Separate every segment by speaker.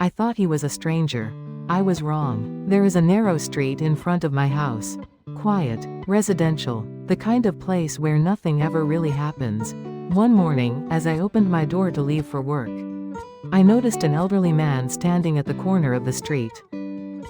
Speaker 1: I thought he was a stranger. I was wrong. There is a narrow street in front of my house. Quiet, residential, the kind of place where nothing ever really happens. One morning, as I opened my door to leave for work, I noticed an elderly man standing at the corner of the street.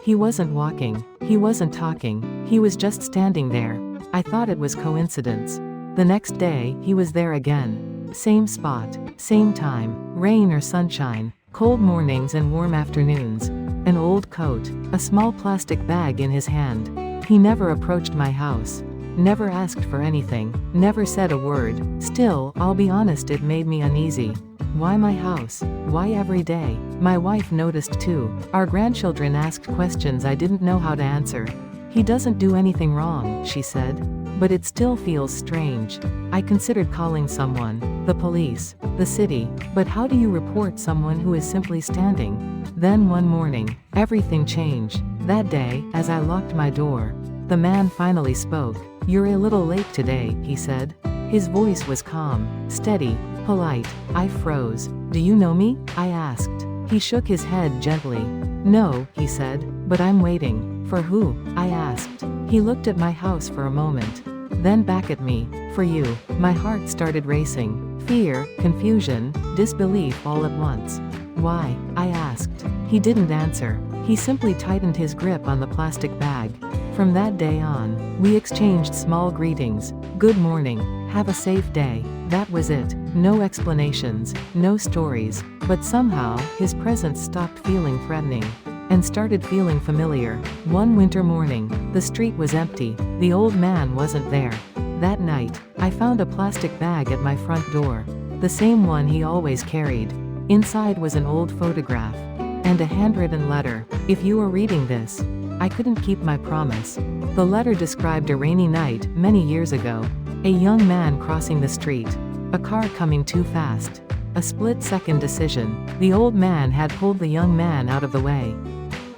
Speaker 1: He wasn't walking, he wasn't talking, he was just standing there. I thought it was coincidence. The next day, he was there again. Same spot, same time, rain or sunshine, cold mornings and warm afternoons. An old coat, a small plastic bag in his hand. He never approached my house. Never asked for anything, never said a word. Still, I'll be honest, it made me uneasy. Why my house? Why every day? My wife noticed too. Our grandchildren asked questions I didn't know how to answer. He doesn't do anything wrong, she said. But it still feels strange. I considered calling someone, the police, the city, but how do you report someone who is simply standing? Then one morning, everything changed. That day, as I locked my door, the man finally spoke. "You're a little late today," he said. His voice was calm, steady, polite. I froze. "Do you know me?" I asked. He shook his head gently. "No," he said, "but I'm waiting." "For who?" I asked. He looked at my house for a moment, then back at me. "For you." My heart started racing. Fear, confusion, disbelief all at once. "Why?" I asked. He didn't answer. He simply tightened his grip on the plastic bag. From that day on, we exchanged small greetings. "Good morning. Have a safe day." That was it. No explanations, no stories. But somehow, his presence stopped feeling threatening and started feeling familiar. One winter morning, the street was empty. The old man wasn't there. That night, I found a plastic bag at my front door. The same one he always carried. Inside was an old photograph and a handwritten letter. "If you are reading this, I couldn't keep my promise." The letter described a rainy night, many years ago. A young man crossing the street. A car coming too fast. A split-second decision. The old man had pulled the young man out of the way.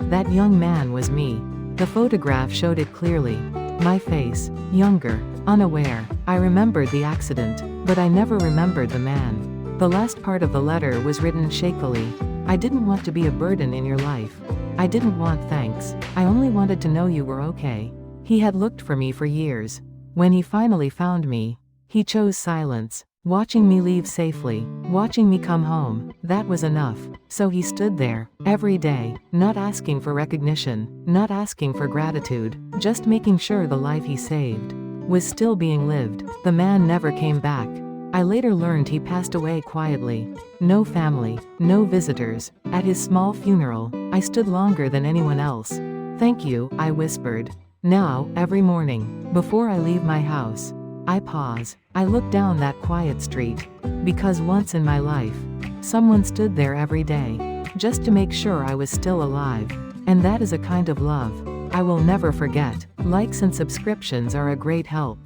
Speaker 1: That young man was me. The photograph showed it clearly. My face, younger, unaware. I remembered the accident, but I never remembered the man. The last part of the letter was written shakily. "I didn't want to be a burden in your life. I didn't want thanks. I only wanted to know you were okay." He had looked for me for years. When he finally found me, he chose silence. Watching me leave safely, watching me come home, that was enough. So he stood there, every day, not asking for recognition, not asking for gratitude, just making sure the life he saved was still being lived. The man never came back. I later learned he passed away quietly. No family, no visitors. At his small funeral, I stood longer than anyone else. "Thank you," I whispered. Now, every morning, before I leave my house, I pause. I look down that quiet street. Because once in my life, someone stood there every day, just to make sure I was still alive. And that is a kind of love I will never forget. Likes and subscriptions are a great help.